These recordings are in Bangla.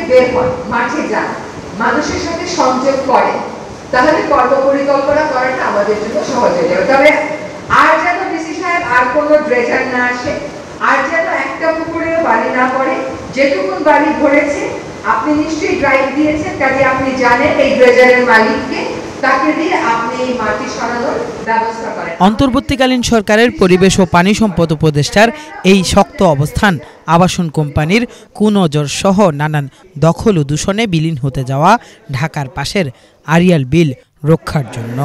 বের হন, মাঠে যান, মানুষের সাথে সংযোগ করেন, তাহলে কর্মপরিকল্পনা করাটা আমাদের জন্য সহজ হয়ে যাবে। তবে আর যেন ডিসি সাহেব আর কোনো ড্রেজার না আসে, আর যেন একটা পুকুরেও বালি না পড়ে। যেটুকুন বালি ধরেছে আপনি নিশ্চয়ই ড্রাইভ দিয়েছেন, কাজে আপনি জানেন এই ড্রেজারের মালিককে, তাকে দিয়ে আপনি এই মাটি সরানোর ব্যবস্থা করেন। অন্তর্বর্তীকালীন সরকারের পরিবেশ ও পানি সম্পদ উপদেষ্টার এই শক্ত অবস্থান আবাসন কোম্পানির কুনজর সহ নানান দখল ও দূষণে বিলীন হতে যাওয়া ঢাকার পাশের আরিয়াল বিল রক্ষার জন্য।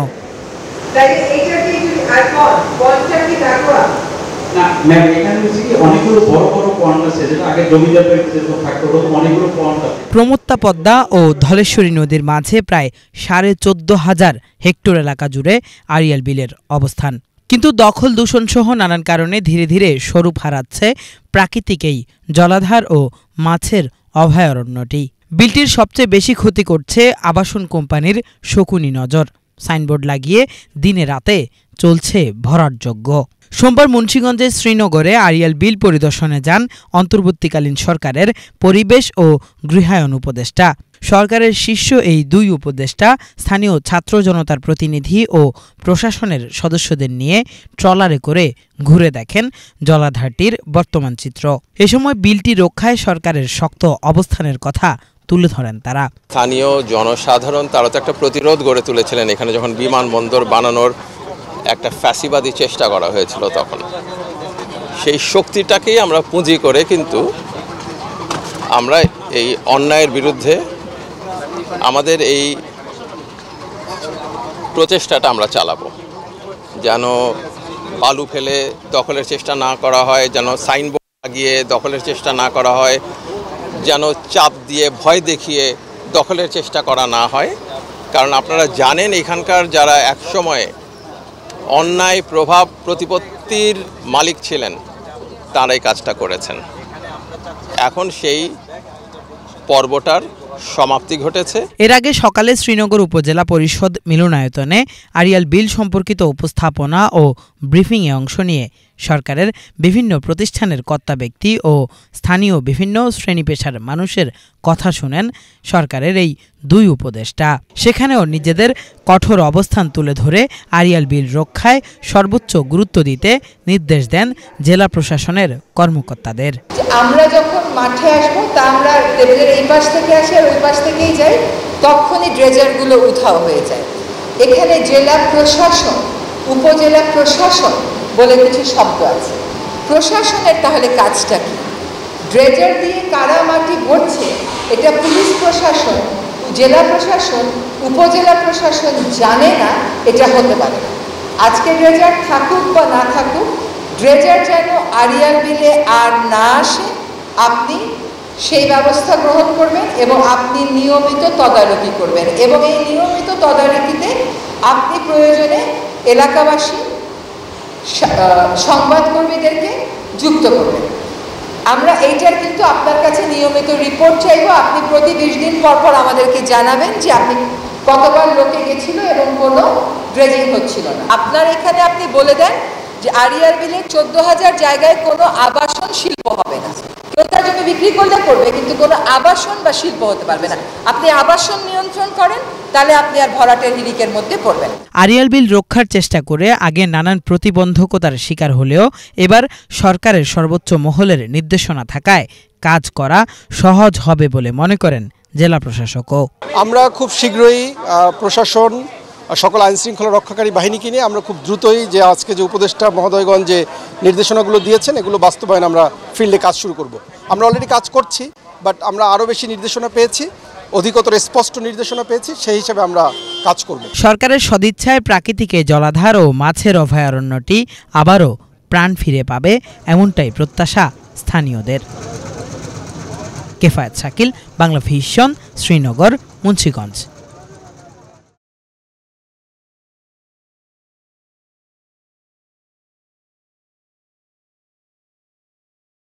প্রমত্তা পদ্মা ও ধলেশ্বরী নদীর মাঝে প্রায় 14,500 হেক্টর এলাকা জুড়ে আরিয়াল বিলের অবস্থান। কিন্তু দখল দূষণ সহ নানান কারণে ধীরে ধীরে স্বরূপ হারাচ্ছে প্রাকৃতিক এই জলাধার ও মাছের অভয়ারণ্যটি। বিলটির সবচেয়ে বেশি ক্ষতি করছে আবাসন কোম্পানির শকুনি নজর। সাইনবোর্ড লাগিয়ে দিনে রাতে চলছে ভরাট যজ্ঞ। সোমবার মুন্সিগঞ্জের শ্রীনগরে আরিয়াল বিল পরিদর্শনে যান অন্তর্বর্তীকালীন সরকারের পরিবেশ ও গৃহায়ন উপদেষ্টা। সরকারের শীর্ষ এই দুই উপদেষ্টা স্থানীয় ছাত্র জনতার প্রতিনিধি ও প্রশাসনের সদস্যদের নিয়ে ট্রলারে করে ঘুরে দেখেন জলাধারটির বর্তমান চিত্র। এ সময় বিলটি রক্ষায় সরকারের শক্ত অবস্থানের কথা তুলে ধরেন তারা। স্থানীয় জনসাধারণ তারা তো একটা প্রতিরোধ গড়ে তুলেছিলেন এখানে, যখন বিমানবন্দর বানানোর একটা ফ্যাসিবাদী চেষ্টা করা হয়েছিল, তখন সেই শক্তিটাকেই আমরা পুঁজি করে কিন্তু আমরা এই অন্যায়ের বিরুদ্ধে আমাদের এই প্রচেষ্টাটা আমরা চালাবো, যেন বালু ফেলে দখলের চেষ্টা না করা হয়, যেন সাইনবোর্ড লাগিয়ে দখলের চেষ্টা না করা হয়, যেন চাপ দিয়ে ভয় দেখিয়ে দখলের চেষ্টা করা না হয়। কারণ আপনারা জানেন এখানকার যারা একসময় অন্যায় প্রভাব প্রতিপত্তির মালিক ছিলেন তারা এই কাজটা করেছেন। এখন সেই পর্বটার সমাপ্তি ঘটেছে। এর আগে সকালে শ্রীনগর উপজেলা পরিষদ মিলনায়তনে আরিয়াল বিল সম্পর্কিত উপস্থাপনা ও ব্রিফিংয়ে অংশ নিয়ে সরকারের বিভিন্ন প্রতিষ্ঠানের কর্তা ব্যক্তি ও স্থানীয় বিভিন্ন শ্রেণী পেশার মানুষের কথা শুনেন সরকারের এই দুই উপদেষ্টা। সেখানেও নিজেদের কঠোর অবস্থান তুলে ধরে আরিয়াল বিল রক্ষায় সর্বোচ্চ গুরুত্ব দিতে নির্দেশ দেন জেলা প্রশাসনের কর্মকর্তাদের। আমরা যখন মাঠে আসবো তা আমরা টেবিলের এই পাশ থেকে আসি আর ওই পাশ থেকেই যাই, তখনই ড্রেজারগুলো উধাও হয়ে যায়। এখানে জেলা প্রশাসন, উপজেলা প্রশাসন বলে কিছু শব্দ আছে। প্রশাসনের তাহলে কাজটা কি? ড্রেজার দিয়ে কারা মাটি ভরছে এটা পুলিশ প্রশাসন, জেলা প্রশাসন, উপজেলা প্রশাসন জানে না, এটা হতে পারে না। আজকে ড্রেজার থাকুক বা না থাকুক, ড্রেজার যেন আরিয়াল বিলে আর না আসে আপনি সেই ব্যবস্থা গ্রহণ করবেন এবং আপনি নিয়মিত তদারকি করবেন, এবং এই নিয়মিত তদারকিতে আপনি প্রয়োজনে এলাকাবাসী সংবাদকর্মীদেরকে যুক্ত করবেন। আমরা এইটার কিন্তু আপনার কাছে নিয়মিত রিপোর্ট চাইব। আপনি প্রতি 20 দিন পর পর আমাদেরকে জানাবেন যে আপনি কতবার লোকে গেছিল এবং কোনো ড্রেজিং হচ্ছিল না। আপনার এখানে আপনি বলে দেন যে আরিয়াল বিলে 14,000 জায়গায় কোনো আবাসন শিল্প হবে না। কেউ তার জমি বিক্রি করলে করবে, কিন্তু কোনো আবাসন বা শিল্প হতে পারবে না। আপনি আবাসন নিয়ন্ত্রণ করেন, তাহলে আপনি আর ভরাটের হিড়িকের মধ্যে পড়বেন। আরিয়াল বিল রক্ষার চেষ্টা করে আগে নানান প্রতিবন্ধকতার শিকার হলেও এবার সরকারের সর্বোচ্চ মহলের নির্দেশনা থাকায় কাজ করা সহজ হবে বলে মনে করেন জেলা প্রশাসকও। আমরা খুব শীঘ্রই প্রশাসন, সকল আইন শৃঙ্খলা রক্ষাকারী বাহিনীকে নিয়ে আমরা খুব দ্রুতই যে আজকে যে উপদেষ্টা মহোদয়গণ যে নির্দেশনাগুলো দিয়েছেন এগুলো বাস্তবায়ন আমরা ফিল্ডে কাজ শুরু করব। আমরা অলরেডি কাজ করছি, বাট আমরা আরও বেশি নির্দেশনা পেয়েছি, অধিকতর স্পষ্ট নির্দেশনা পেয়েছি, সেই হিসাবে আমরা কাজ করব। সরকারের সদিচ্ছায় প্রাকৃতিক জলাধার ও মাছের অভয়ারণ্যটি আবারও প্রাণ ফিরে পাবে, এমনটাই প্রত্যাশা স্থানীয়দের। কেফায়েত শাকিল, বাংলা ভিশন, শ্রীনগর, মুন্সিগঞ্জ।